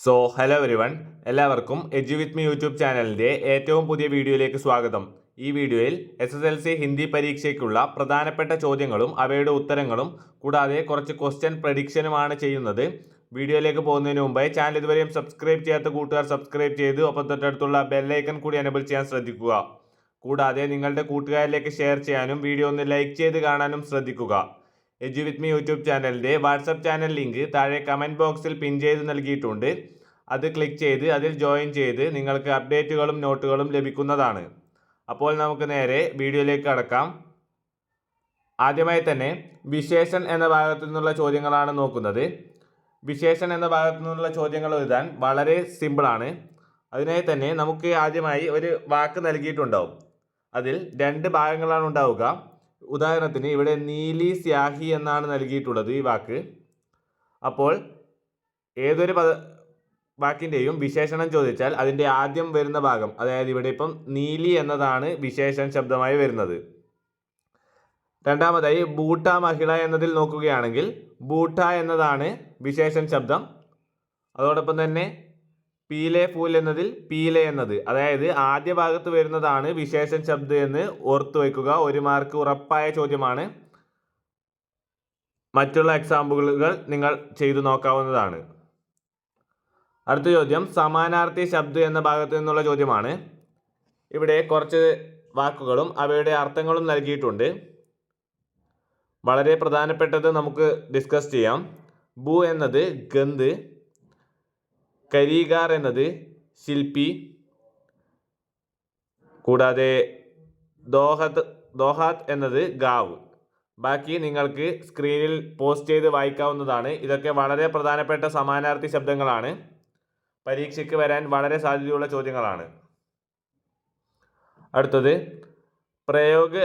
Hello everyone, എല്ലാവർക്കും edu with me YouTube ചാനലിൻ്റെ ഏറ്റവും പുതിയ വീഡിയോയിലേക്ക് സ്വാഗതം. ഈ വീഡിയോയിൽ SSLC ഹിന്ദി പരീക്ഷയ്ക്കുള്ള പ്രധാനപ്പെട്ട ചോദ്യങ്ങളും അവയുടെ ഉത്തരങ്ങളും കൂടാതെ കുറച്ച് ക്വസ്റ്റ്യൻ പ്രഡിക്ഷനുമാണ് ചെയ്യുന്നത്. വീഡിയോയിലേക്ക് പോകുന്നതിന് മുമ്പായി ചാനൽ ഇതുവരെയും സബ്സ്ക്രൈബ് ചെയ്യാത്ത കൂട്ടുകാർ സബ്സ്ക്രൈബ് ചെയ്ത് ഒപ്പം തൊട്ടടുത്തുള്ള ബെല്ലൈക്കൺ കൂടി എനേബിൾ ചെയ്യാൻ ശ്രദ്ധിക്കുക. കൂടാതെ നിങ്ങളുടെ കൂട്ടുകാരിലേക്ക് ഷെയർ ചെയ്യാനും വീഡിയോ ഒന്ന് ലൈക്ക് ചെയ്ത് കാണാനും ശ്രദ്ധിക്കുക. എഡ്യു വിത്ത് മീ യൂട്യൂബ് ചാനലിൻ്റെ വാട്സപ്പ് ചാനൽ ലിങ്ക് താഴെ കമൻറ്റ് ബോക്സിൽ പിൻ ചെയ്ത് നൽകിയിട്ടുണ്ട്. അത് ക്ലിക്ക് ചെയ്ത് അതിൽ ജോയിൻ ചെയ്ത് നിങ്ങൾക്ക് അപ്ഡേറ്റുകളും നോട്ടുകളും ലഭിക്കുന്നതാണ്. അപ്പോൾ നമുക്ക് നേരെ വീഡിയോയിലേക്ക് കടക്കാം. ആദ്യമായി തന്നെ വിശേഷൻ എന്ന ഭാഗത്തു നിന്നുള്ള ചോദ്യങ്ങളാണ് നോക്കുന്നത്. വിശേഷൻ എന്ന ഭാഗത്തു നിന്നുള്ള ചോദ്യങ്ങൾ എഴുതാൻ വളരെ സിമ്പിളാണ്. അതിനായി തന്നെ നമുക്ക് ആദ്യമായി ഒരു വാക്ക് നൽകിയിട്ടുണ്ടാവും. അതിൽ രണ്ട് ഭാഗങ്ങളാണ് ഉണ്ടാവുക. ഉദാഹരണത്തിന് ഇവിടെ നീലി സ്യാഹി എന്നാണ് നൽകിയിട്ടുള്ളത് ഈ വാക്ക്. അപ്പോൾ ഏതൊരു വാക്കിൻ്റെയും വിശേഷണം ചോദിച്ചാൽ അതിൻ്റെ ആദ്യം വരുന്ന ഭാഗം, അതായത് ഇവിടെ ഇപ്പം നീലി എന്നതാണ് വിശേഷൺ ശബ്ദമായി വരുന്നത്. രണ്ടാമതായി ബൂട്ട മഹിള എന്നതിൽ നോക്കുകയാണെങ്കിൽ ബൂട്ട എന്നതാണ് വിശേഷൺ ശബ്ദം. അതോടൊപ്പം തന്നെ പീലെ ഫൂൽ എന്നതിൽ പീലെ എന്നത്, അതായത് ആദ്യ ഭാഗത്ത് വരുന്നതാണ് വിശേഷൺ ശബ്ദം എന്ന് ഓർത്തു വയ്ക്കുക. 1 മാർക്ക് ഉറപ്പായ ചോദ്യമാണ്. മറ്റുള്ള എക്സാമ്പിളുകൾ നിങ്ങൾ ചെയ്തു നോക്കാവുന്നതാണ്. അടുത്ത ചോദ്യം സമാനാർത്ഥി ശബ്ദം എന്ന ഭാഗത്ത് നിന്നുള്ള ചോദ്യമാണ്. ഇവിടെ കുറച്ച് വാക്കുകളും അവയുടെ അർത്ഥങ്ങളും നൽകിയിട്ടുണ്ട്. വളരെ പ്രധാനപ്പെട്ടത് നമുക്ക് ഡിസ്കസ് ചെയ്യാം. ബു എന്നത് ഗന്ധ്, കരീഗാർ എന്നത് ശില്പി, കൂടാതെ ദോഹാത്ത് എന്നത് ഗാവ്. ബാക്കി നിങ്ങൾക്ക് സ്ക്രീനിൽ പോസ്റ്റ് ചെയ്ത് വായിക്കാവുന്നതാണ്. ഇതൊക്കെ വളരെ പ്രധാനപ്പെട്ട സമാനാർത്ഥി ശബ്ദങ്ങളാണ്. പരീക്ഷയ്ക്ക് വരാൻ വളരെ സാധ്യതയുള്ള ചോദ്യങ്ങളാണ്. അടുത്തത് പ്രയോഗ്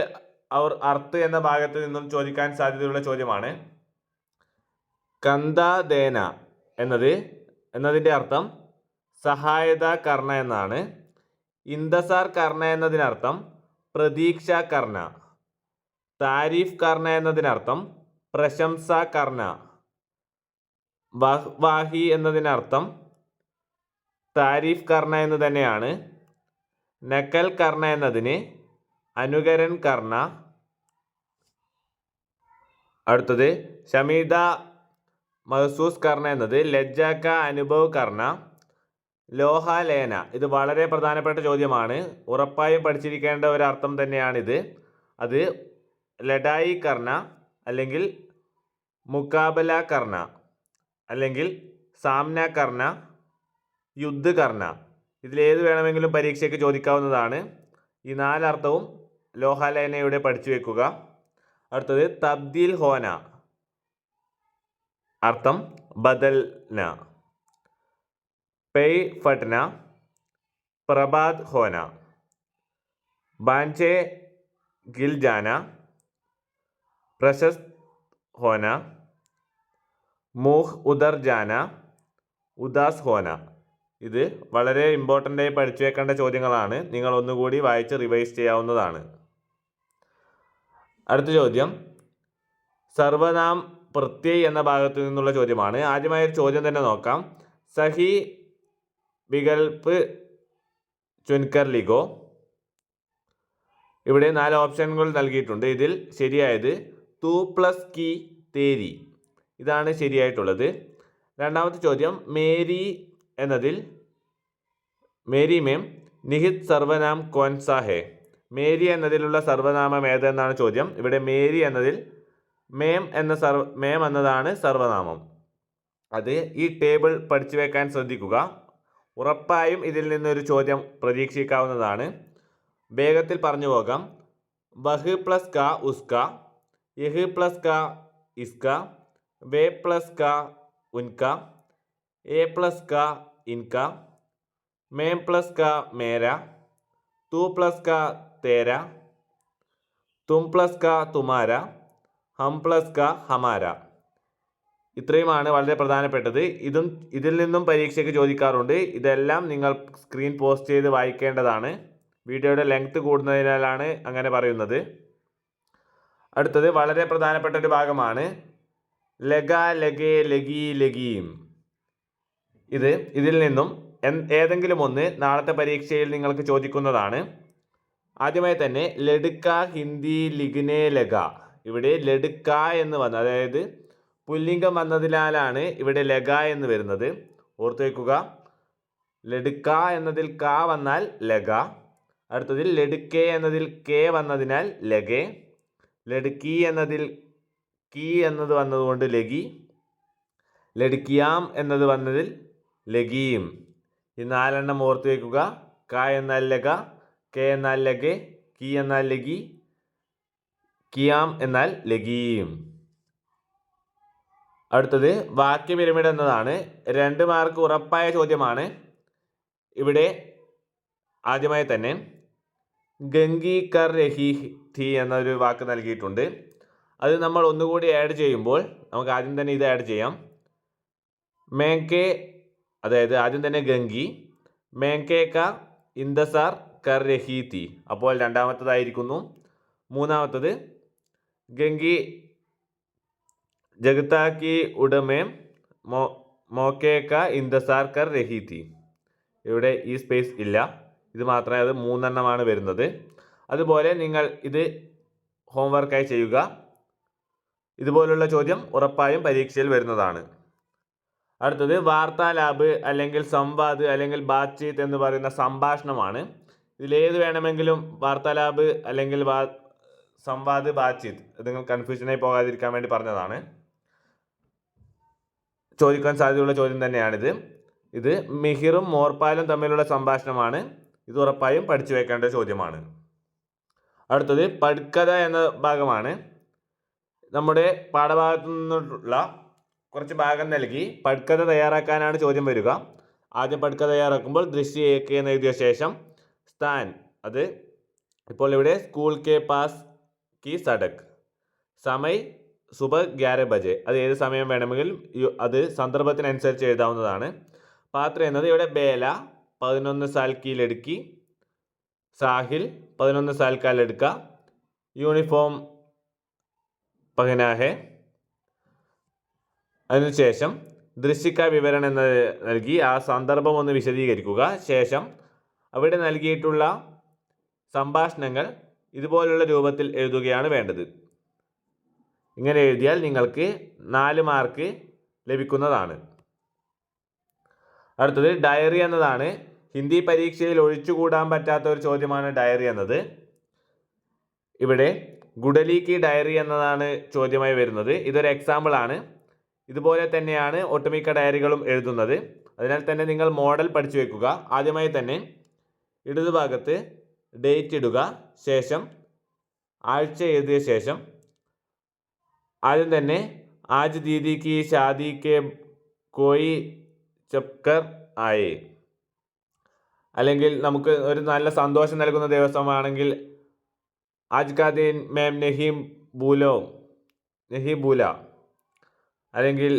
ഔർ അർത്ഥ് എന്ന ഭാഗത്ത് നിന്നും ചോദിക്കാൻ സാധ്യതയുള്ള ചോദ്യമാണ്. കന്ദ ദേന എന്നതിൻ്റെ അർത്ഥം സഹായത കർണ എന്നാണ്. ഇന്ദസാർ കർണ എന്നതിനർത്ഥം പ്രതീക്ഷ കർണ. താരീഫ് കർണ എന്നതിനർത്ഥം പ്രശംസ കർണ. വഹ്വാഹി എന്നതിനർത്ഥം താരീഫ് കർണ എന്ന് തന്നെയാണ്. നക്കൽ കർണ എന്നതിന് അനുകരൺ കർണ. അടുത്തത് ഷമീദ മഹസൂസ് കർണ എന്നത് ലജ്ജാക്ക അനുഭവ് കർണ. ലോഹാലേന, ഇത് വളരെ പ്രധാനപ്പെട്ട ചോദ്യമാണ്. ഉറപ്പായും പഠിച്ചിരിക്കേണ്ട ഒരു അർത്ഥം തന്നെയാണിത്. അത് ലഡായി കർണ അല്ലെങ്കിൽ മുക്കാബല കർണ അല്ലെങ്കിൽ സാമ്ന കർണ, യുദ്ധ കർണ. ഇതിലേത് വേണമെങ്കിലും പരീക്ഷയ്ക്ക് ചോദിക്കാവുന്നതാണ്. ഈ 4 അർത്ഥവും ലോഹാലേനയുടെ പഠിച്ചു വെക്കുക. അടുത്തത് തബ്ദീൽ ഹോന, അർത്ഥം ബദൽന. പെയ് ഫട്ന, പ്രഭാത് ഹോന. ബാഞ്ചെ ഗിൽ ജാന, പ്രശസ്ത് ഹോന. മൂഹ് ഉദർ ജാന, ഉദാസ് ഹോന. ഇത് വളരെ ഇമ്പോർട്ടൻ്റായി പഠിച്ചു വെക്കേണ്ട ചോദ്യങ്ങളാണ്. നിങ്ങൾ ഒന്നുകൂടി വായിച്ച് റിവൈസ് ചെയ്യാവുന്നതാണ്. അടുത്ത ചോദ്യം സർവനാം പ്രത്യയ് എന്ന ഭാഗത്തു നിന്നുള്ള ചോദ്യമാണ്. ആദ്യമായ ഒരു ചോദ്യം തന്നെ നോക്കാം. സഹി വികൽപ്പ് ചുൻകർ ലിഗോ. ഇവിടെ 4 ഓപ്ഷനുകൾ നൽകിയിട്ടുണ്ട്. ഇതിൽ ശരിയായത് തൂ പ്ലസ് കി തേരി, ഇതാണ് ശരിയായിട്ടുള്ളത്. രണ്ടാമത്തെ ചോദ്യം മേരി എന്നതിൽ മേരി മേം നിഹിത് സർവനാം കോൻസാ ഹെ. മേരി എന്നതിലുള്ള സർവനാമം ഏതെന്നാണ് ചോദ്യം. ഇവിടെ മേരി എന്നതിൽ മേം എന്നതാണ് സർവനാമം. അത് ഈ ടേബിൾ പഠിച്ചു വെക്കാൻ ശ്രദ്ധിക്കുക. ഉറപ്പായും ഇതിൽ നിന്നൊരു ചോദ്യം പ്രതീക്ഷിക്കാവുന്നതാണ്. വേഗത്തിൽ പറഞ്ഞു പോകാം. വഹ് പ്ലസ് ക ഉസ്ക, യഹ് പ്ലസ് ക ഇസ്ക, വേ പ്ലസ് ക ഉൻക, എ പ്ലസ് ക ഇൻക, മേം പ്ലസ് ക മേര, തൂ പ്ലസ് ക തേര, തും പ്ലസ് ക തുമാര, ഹം പ്ലസ് ക ഹമാര. ഇത്രയുമാണ് വളരെ പ്രധാനപ്പെട്ടത്. ഇതിൽ നിന്നും പരീക്ഷയ്ക്ക് ചോദിക്കാറുണ്ട്. ഇതെല്ലാം നിങ്ങൾ സ്ക്രീൻ പോസ്റ്റ് ചെയ്ത് വായിക്കേണ്ടതാണ്. വീഡിയോയുടെ ലെങ്ത് കൂടുന്നതിനാലാണ് അങ്ങനെ പറയുന്നത്. അടുത്തത് വളരെ പ്രധാനപ്പെട്ട ഒരു ഭാഗമാണ് ലഗ ലഗെ ലഗി ലഗീം. ഇതിൽ നിന്നും ഏതെങ്കിലും ഒന്ന് നാളത്തെ പരീക്ഷയിൽ നിങ്ങൾക്ക് ചോദിക്കുന്നതാണ്. ആദ്യമായി തന്നെ ലഡ്ക ഹിന്ദി ലിഖ്നെ ലഗ. ഇവിടെ ലഡ്ക എന്ന് വന്ന, അതായത് പുല്ലിംഗം വന്നതിനാലാണ് ഇവിടെ ലഗ എന്ന് വരുന്നത്. ഓർത്തു വയ്ക്കുക, ലഡ്ക എന്നതിൽ ക വന്നാൽ ലഗ. അടുത്തതിൽ ലഡ്കെ എന്നതിൽ കെ വന്നതിനാൽ ലഗെ. ലഡ്കി എന്നതിൽ കി എന്നത് വന്നതുകൊണ്ട് ലഗി. ലഡ്കിയാം എന്നത് വന്നതിൽ ലഗീം. ഈ 4 എണ്ണം ഓർത്തു വയ്ക്കുക. ക എന്നാൽ ലഗ, കെ എന്നാൽ ലഗെ, കി എന്നാൽ ലഗി, കിയാം എന്നാൽ ലഗീം. അടുത്തത് വാക്യ പിരമിഡ് എന്നതാണ്. 2 മാർക്ക് ഉറപ്പായ ചോദ്യമാണ്. ഇവിടെ ആദ്യമായി തന്നെ ഗംഗി കർ രഹി ഥി എന്നൊരു വാക്ക് നൽകിയിട്ടുണ്ട്. അത് നമ്മൾ ഒന്നുകൂടി ആഡ് ചെയ്യുമ്പോൾ നമുക്ക് ആദ്യം തന്നെ ഇത് ആഡ് ചെയ്യാം. മേങ്കെ, അതായത് ആദ്യം തന്നെ ഗംഗി, മേങ്കെ ക ഇന്ദസാർ കർ രഹി തി. അപ്പോൾ രണ്ടാമത്തതായിരിക്കുന്നു. മൂന്നാമത്തത് ഗംഗി ജഗതാക്കി ഉടമേ മോക്കെ ക ഇന്ദസാർ കർ രഹി തി. ഇവിടെ ഈ സ്പേസ് ഇല്ല, ഇത് മാത്രമേ, അത് 3 എണ്ണമാണ് വരുന്നത്. അതുപോലെ നിങ്ങൾ ഇത് ഹോംവർക്കായി ചെയ്യുക. ഇതുപോലുള്ള ചോദ്യം ഉറപ്പായും പരീക്ഷയിൽ വരുന്നതാണ്. അടുത്തത് വാർത്താലാബ് അല്ലെങ്കിൽ സംവാദ് അല്ലെങ്കിൽ ബാത്ചീത്ത് എന്ന് പറയുന്ന സംഭാഷണമാണ്. ഇതിലേത് വേണമെങ്കിലും വാർത്താലാബ് അല്ലെങ്കിൽ സംവാദ്, ബാത്ചീത്ത്, നിങ്ങൾ കൺഫ്യൂഷനായി പോകാതിരിക്കാൻ വേണ്ടി പറഞ്ഞതാണ്. ചോദിക്കാൻ സാധ്യതയുള്ള ചോദ്യം തന്നെയാണിത്. ഇത് മിഹിറും മോർപാലും തമ്മിലുള്ള സംഭാഷണമാണ്. ഇത് ഉറപ്പായും പഠിച്ചു വെക്കേണ്ട ചോദ്യമാണ്. അടുത്തത് പടുക്കഥ എന്ന ഭാഗമാണ്. നമ്മുടെ പാഠഭാഗത്തു നിന്നുള്ള കുറച്ച് ഭാഗം നൽകി പടുക്കഥ തയ്യാറാക്കാനാണ് ചോദ്യം വരിക. ആദ്യം പടുക്കഥ തയ്യാറാക്കുമ്പോൾ ദൃശ്യ ഏക്ക് എന്ന് എഴുതിയ ശേഷം സ്ഥാൻ, അത് ഇപ്പോൾ ഇവിടെ സ്കൂൾ കെ പാസ് കി സഡക്, സമയ് സുബഹ് 11 ബജെ, അത് ഏത് സമയം വേണമെങ്കിലും അത് സന്ദർഭത്തിനനുസരിച്ച് എഴുതാവുന്നതാണ്. പാത്ര എന്നത് ഇവിടെ ബേല 11 സാൽ കി ലഡ്കി, സാഹിൽ 11 സാൽ കാ ലഡ്ക, യൂണിഫോം പഹനാ ഹെ. അതിനുശേഷം ദൃശ്യിക വിവരണം എന്ന് നൽകി ആ സന്ദർഭം ഒന്ന് വിശദീകരിക്കുക. ശേഷം അവിടെ നൽകിയിട്ടുള്ള സംഭാഷണങ്ങൾ ഇതുപോലുള്ള രൂപത്തിൽ എഴുതുകയാണ് വേണ്ടത്. ഇങ്ങനെ എഴുതിയാൽ നിങ്ങൾക്ക് 4 മാർക്ക് ലഭിക്കുന്നതാണ്. അടുത്തത് ഡയറി എന്നതാണ്. ഹിന്ദി പരീക്ഷയിൽ ഒഴിച്ചുകൂടാൻ പറ്റാത്ത ഒരു ചോദ്യമാണ് ഡയറി എന്നത്. ഇവിടെ ഗുഡലി കി ഡയറി എന്നതാണ് ചോദ്യമായി വരുന്നത്. ഇതൊരു എക്സാമ്പിൾ ആണ്. ഇതുപോലെ തന്നെയാണ് ഒട്ടുമിക്ക ഡയറികളും എഴുതുന്നത്. അതിനാൽ തന്നെ നിങ്ങൾ മോഡൽ പഠിച്ചു വെക്കുക. ആദ്യമായി തന്നെ ഇടതുഭാഗത്ത് ഡേറ്റ് ഇടുക. ശേഷം ആഴ്ച എഴുതിയ ശേഷം ആദ്യം തന്നെ ആജ് ദീദി കി ഷാദി കെ കോയി ചപ്കർ ആയേ, അല്ലെങ്കിൽ നമുക്ക് ഒരു നല്ല സന്തോഷം നൽകുന്ന ദിവസമാണെങ്കിൽ ആജ് കാ ദിൻ മേം നഹി ഭൂല, അല്ലെങ്കിൽ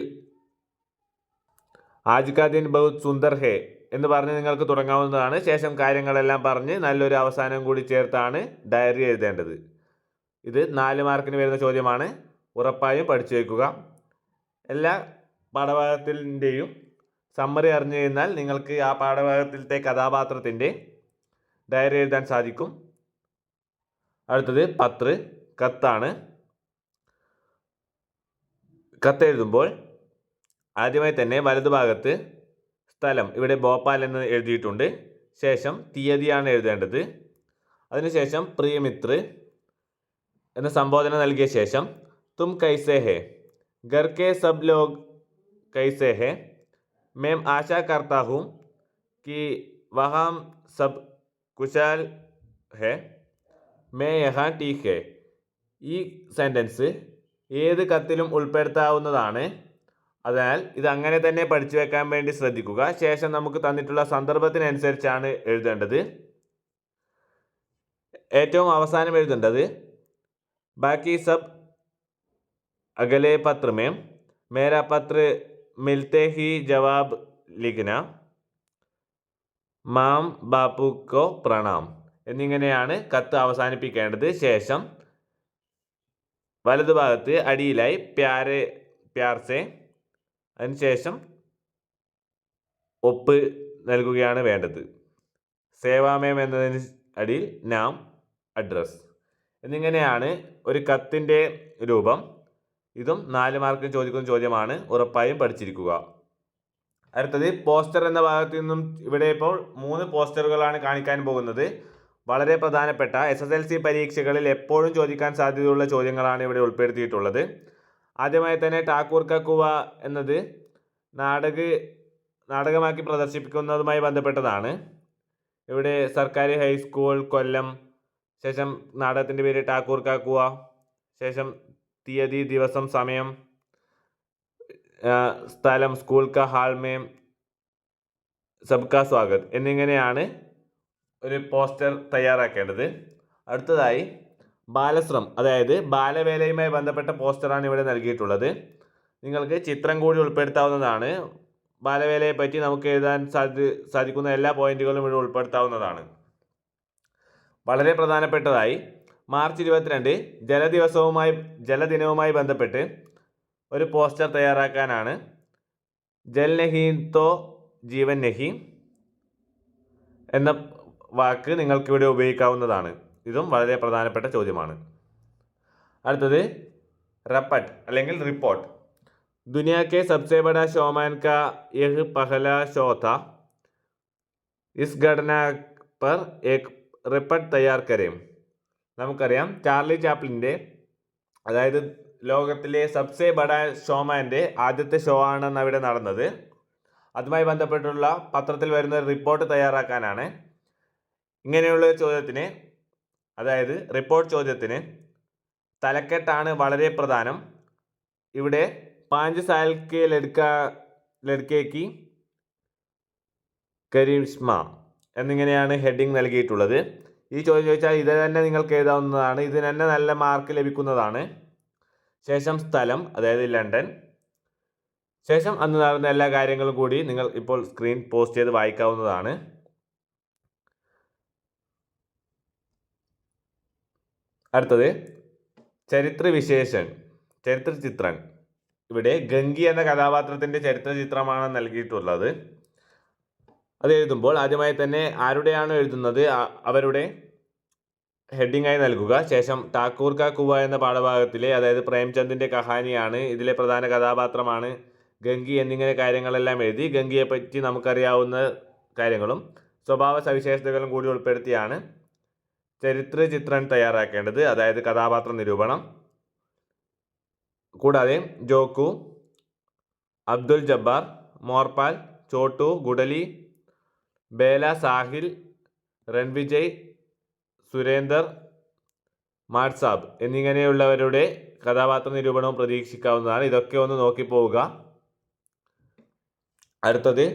ആജ് കാ ദിൻ ബഹുത് സുന്ദർ ഹേ എന്ന് പറഞ്ഞ് നിങ്ങൾക്ക് തുടങ്ങാവുന്നതാണ്. ശേഷം കാര്യങ്ങളെല്ലാം പറഞ്ഞ് നല്ലൊരു അവസാനം കൂടി ചേർത്താണ് ഡയറി എഴുതേണ്ടത്. ഇത് 4 മാർക്കിന് വരുന്ന ചോദ്യമാണ്. ഉറപ്പായും പഠിച്ചു വയ്ക്കുക. എല്ലാ പാഠഭാഗത്തിൻ്റെയും സമ്മറി അറിഞ്ഞു കഴിഞ്ഞാൽ നിങ്ങൾക്ക് ആ പാഠഭാഗത്തിലത്തെ കഥാപാത്രത്തിൻ്റെ ഡയറി എഴുതാൻ സാധിക്കും. അടുത്തത് കത്താണ്. കത്ത് എഴുതുമ്പോൾ ആദ്യമായി തന്നെ വലതുഭാഗത്ത് സ്ഥലം, ഇവിടെ ഭോപ്പാൽ എന്ന് എഴുതിയിട്ടുണ്ട്. ശേഷം തീയതിയാണ് എഴുതേണ്ടത്. അതിനുശേഷം പ്രിയമിത്ര എന്ന സംബോധന നൽകിയ ശേഷം തും കൈസേ ഹേ, ഘർ കെ സബ് ലോഗ് കൈസേ ഹേ, मैं आशा करता हूँ कि वहाँ सब कुशल है, मैं यहाँ ठीक है. ഈ സെൻറ്റൻസ് ഏത് കത്തിലും ഉൾപ്പെടുത്താവുന്നതാണ്. അതിനാൽ ഇത് അങ്ങനെ തന്നെ പഠിച്ചു വെക്കാൻ വേണ്ടി ശ്രദ്ധിക്കുക. ശേഷം നമുക്ക് തന്നിട്ടുള്ള സന്ദർഭത്തിനനുസരിച്ചാണ് എഴുതേണ്ടത്. ഏറ്റവും അവസാനം എഴുതേണ്ടത് ബാക്കി സബ് അഗലെ പത്ര में मेरा पत्र मिलते ही जवाब लिखना, മാം ബാപ്പുക്കോ പ്രണാം എന്നിങ്ങനെയാണ് കത്ത് അവസാനിപ്പിക്കേണ്ടത്. ശേഷം വലതുഭാഗത്ത് അടിയിലായി പ്യാർസെ, അതിനുശേഷം ഒപ്പ് നൽകുകയാണ് വേണ്ടത്. സേവാമയം എന്നതിന് അടിയിൽ നാം, അഡ്രസ് എന്നിങ്ങനെയാണ് ഒരു കത്തിൻ്റെ രൂപം. ഇതും 4 മാർക്കിന് ചോദിക്കുന്ന ചോദ്യമാണ്, ഉറപ്പായും പഠിച്ചിരിക്കുക. അടുത്തത് പോസ്റ്റർ എന്ന ഭാഗത്തു നിന്നും ഇവിടെ ഇപ്പോൾ 3 പോസ്റ്ററുകളാണ് കാണിക്കാൻ പോകുന്നത്. വളരെ പ്രധാനപ്പെട്ട SSLC പരീക്ഷകളിൽ എപ്പോഴും ചോദിക്കാൻ സാധ്യതയുള്ള ചോദ്യങ്ങളാണ് ഇവിടെ ഉൾപ്പെടുത്തിയിട്ടുള്ളത്. ആദ്യമായി തന്നെ ഠാക്കൂർ കാ കുവ എന്നത് നാടകമാക്കി പ്രദർശിപ്പിക്കുന്നതുമായി ബന്ധപ്പെട്ടതാണ്. ഇവിടെ സർക്കാരി ഹൈസ്കൂൾ കൊല്ലം, ശേഷം നാടകത്തിൻ്റെ പേര് ഠാക്കൂർ കാ കുവ, ശേഷം തീയതി, ദിവസം, സമയം, സ്ഥലം സ്കൂൾ കാ ഹാൾ മേം, സബ്കാ സ്വാഗത് എന്നിങ്ങനെയാണ് ഒരു പോസ്റ്റർ തയ്യാറാക്കേണ്ടത്. അടുത്തതായി ബാലശ്രം, അതായത് ബാലവേലയുമായി ബന്ധപ്പെട്ട പോസ്റ്ററാണ് ഇവിടെ നൽകിയിട്ടുള്ളത്. നിങ്ങൾക്ക് ചിത്രം കൂടി ഉൾപ്പെടുത്താവുന്നതാണ്. ബാലവേലയെ പറ്റി നമുക്ക് എഴുതാൻ സാധിക്കുന്ന എല്ലാ പോയിന്റുകളും ഇവിടെ ഉൾപ്പെടുത്താവുന്നതാണ്. വളരെ പ്രധാനപ്പെട്ടതായി മാർച്ച് 22 ജലദിനവുമായി ബന്ധപ്പെട്ട് ഒരു പോസ്റ്റർ തയ്യാറാക്കാനാണ്. ജൽ നഹി തോ ജീവൻ നഹി എന്ന വാക്ക് നിങ്ങൾക്കിവിടെ ഉപയോഗിക്കാവുന്നതാണ്. ഇതും വളരെ പ്രധാനപ്പെട്ട ചോദ്യമാണ്. അടുത്തത് റപ്പട്ട് അല്ലെങ്കിൽ റിപ്പോർട്ട്. दुनिया के सबसे बड़ा शोमैन का यह पहला शो था. इस घटना पर एक റിപ്പോർട്ട് തയ്യാർ കരേം. നമുക്കറിയാം ചാർലി ചാപ്ലിൻ്റെ, അതായത് ലോകത്തിലെ സബ്സെ ബഡ ഷോമാൻ്റെ ആദ്യത്തെ ഷോ ആണെന്ന് അവിടെ നടന്നത്. അതുമായി ബന്ധപ്പെട്ടുള്ള പത്രത്തിൽ വരുന്ന റിപ്പോർട്ട് തയ്യാറാക്കാനാണ്. ഇങ്ങനെയുള്ള ചോദ്യത്തിന്, അതായത് റിപ്പോർട്ട് ചോദ്യത്തിന് തലക്കെട്ടാണ് വളരെ പ്രധാനം. ഇവിടെ 5 साल के ലഡ്കെ കി കരിഷ്മ എന്നിങ്ങനെയാണ് ഹെഡിങ് നൽകിയിട്ടുള്ളത്. ഈ ചോദ്യം ചോദിച്ചാൽ ഇത് തന്നെ നിങ്ങൾക്ക് എഴുതാവുന്നതാണ്. ഇതിന് തന്നെ നല്ല മാർക്ക് ലഭിക്കുന്നതാണ്. ശേഷം സ്ഥലം, അതായത് ലണ്ടൻ. ശേഷം അന്ന് നടന്ന എല്ലാ കാര്യങ്ങളും കൂടി നിങ്ങൾ ഇപ്പോൾ സ്ക്രീൻ പോസ്റ്റ് ചെയ്ത് വായിക്കാവുന്നതാണ്. അടുത്തത് ചരിത്ര ചിത്രം. ഇവിടെ ഗംഗി എന്ന കഥാപാത്രത്തിൻ്റെ ചരിത്ര ചിത്രമാണ് നൽകിയിട്ടുള്ളത്. അത് എഴുതുമ്പോൾ ആദ്യമായി തന്നെ ആരുടെയാണ് എഴുതുന്നത് അവരുടെ ഹെഡിങ്ങായി നൽകുക. ശേഷം ഠാക്കൂർ കാ കുവ എന്ന പാഠഭാഗത്തിലെ, അതായത് പ്രേംചന്ദിൻ്റെ കഹാനിയാണ്, ഇതിലെ പ്രധാന കഥാപാത്രമാണ് ഗംഗി എന്നിങ്ങനെ കാര്യങ്ങളെല്ലാം എഴുതി ഗംഗിയെ പറ്റി നമുക്കറിയാവുന്ന കാര്യങ്ങളും സ്വഭാവ സവിശേഷതകളും കൂടി ഉൾപ്പെടുത്തിയാണ് ചരിത്ര ചിത്രം തയ്യാറാക്കേണ്ടത്, അതായത് കഥാപാത്ര നിരൂപണം. കൂടാതെ ജോക്കു, അബ്ദുൽ ജബ്ബാർ, മോർപാൽ, ചോട്ടു, ഗുഡലി, ബേല, സാഹിൽ, രൺവിജയ്, സുരേന്ദർ, മാഡ്സാബ് എന്നിങ്ങനെയുള്ളവരുടെ കഥാപാത്ര നിരൂപണവും പ്രതീക്ഷിക്കാവുന്നതാണ്. ഇതൊക്കെ ഒന്ന് നോക്കിപ്പോവുക. അടുത്തത്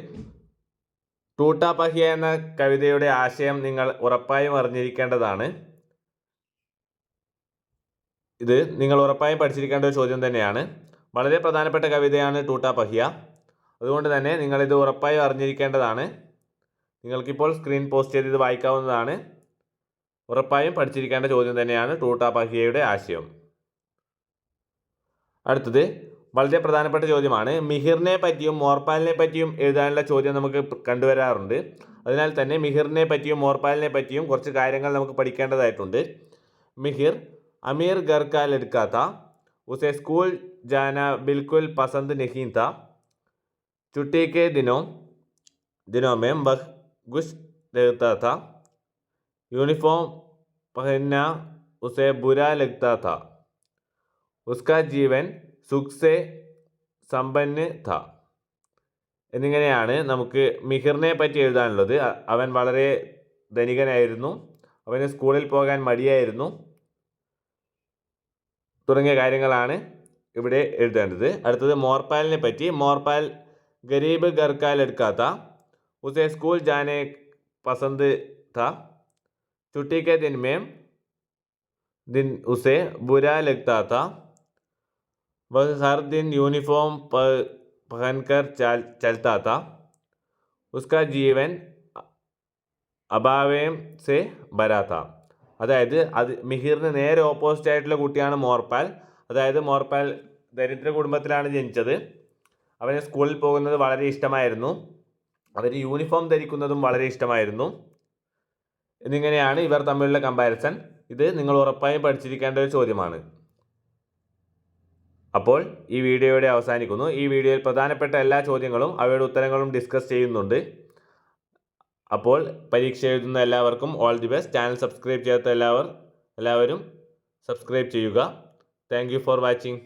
ടൂട്ടാ പഹിയ എന്ന കവിതയുടെ ആശയം നിങ്ങൾ ഉറപ്പായും അറിഞ്ഞിരിക്കേണ്ടതാണ്. ഇത് നിങ്ങൾ ഉറപ്പായും പഠിച്ചിരിക്കേണ്ട ഒരു ചോദ്യം തന്നെയാണ്. വളരെ പ്രധാനപ്പെട്ട കവിതയാണ് ടൂട്ടാ പഹിയ. അതുകൊണ്ട് തന്നെ നിങ്ങളിത് ഉറപ്പായും അറിഞ്ഞിരിക്കേണ്ടതാണ്. നിങ്ങൾക്കിപ്പോൾ സ്ക്രീൻ പോസ്റ്റ് ചെയ്ത് ഇത് വായിക്കാവുന്നതാണ്. ഉറപ്പായും പഠിച്ചിരിക്കേണ്ട ചോദ്യം തന്നെയാണ് ടൂട്ടാ പഹിയയുടെ ആശയം. അടുത്തത് വളരെ പ്രധാനപ്പെട്ട ചോദ്യമാണ്. മിഹിറിനെ പറ്റിയും മോർപാലിനെ പറ്റിയും എഴുതാനുള്ള ചോദ്യം നമുക്ക് കണ്ടുവരാറുണ്ട്. അതിനാൽ തന്നെ മിഹിറിനെ പറ്റിയും മോർപാലിനെ പറ്റിയും കുറച്ച് കാര്യങ്ങൾ നമുക്ക് പഠിക്കേണ്ടതായിട്ടുണ്ട്. മിഹിർ अमीर घर का लड़का था. उसे स्कूल जाना बिल्कुल पसंद नहीं था. छुट्टी के दिनों में वह गुस्स रहता था. यूनिफॉर्म पहनना उसे बुरा लगता था. उसका जीवन सुख से संपन्न था. എന്നിങ്ങനെയാണ് നമുക്ക് മിഹിറിനെ പറ്റി എഴുതാനുള്ളത്. അവൻ വളരെ ധനികനായിരുന്നു, അവന് സ്കൂളിൽ പോകാൻ മടിയായിരുന്നു തുടങ്ങിയ കാര്യങ്ങളാണ് ഇവിടെ എഴുതേണ്ടത്. അടുത്തത് മോർപാലിനെ പറ്റി. മോർപാൽ ഗരീബ് ഘർ കാ ലഡ്കാ था. उसे स्कूल जाने पसंद था. छुट्टी के दिन उसे बुरा लगता था. वह हर दिन यूनिफॉर्म पहनकर चलता था. उसका जीवन अभाव से भरा था. അതായത് മിഹിറിന് നേരെ ഓപ്പോസിറ്റ് ആയിട്ടുള്ള കുട്ടിയാണ് മോർപാൽ. അതായത് മോർപാൽ ദരിദ്ര കുടുംബത്തിലാണ് ജനിച്ചത്. അവന് സ്കൂളിൽ പോകുന്നത് വളരെ ഇഷ്ടമായിരുന്നു. അവർ യൂണിഫോം ധരിക്കുന്നതും വളരെ ഇഷ്ടമായിരുന്നു. എന്നിങ്ങനെയാണ് ഇവർ തമ്മിലുള്ള കമ്പാരിസൺ. ഇത് നിങ്ങൾ ഉറപ്പായും പഠിച്ചിരിക്കേണ്ട ഒരു ചോദ്യമാണ്. അപ്പോൾ ഈ വീഡിയോ ഇവിടെ അവസാനിക്കുന്നു. ഈ വീഡിയോയിൽ പ്രധാനപ്പെട്ട എല്ലാ ചോദ്യങ്ങളും അവയുടെ ഉത്തരങ്ങളും ഡിസ്കസ് ചെയ്യുന്നുണ്ട്. അപ്പോൾ പരീക്ഷ എഴുതുന്ന എല്ലാവർക്കും all the best. Channel subscribe ചെയ്യാത്ത എല്ലാവരും സബ്സ്ക്രൈബ് ചെയ്യുക. Thank you for watching.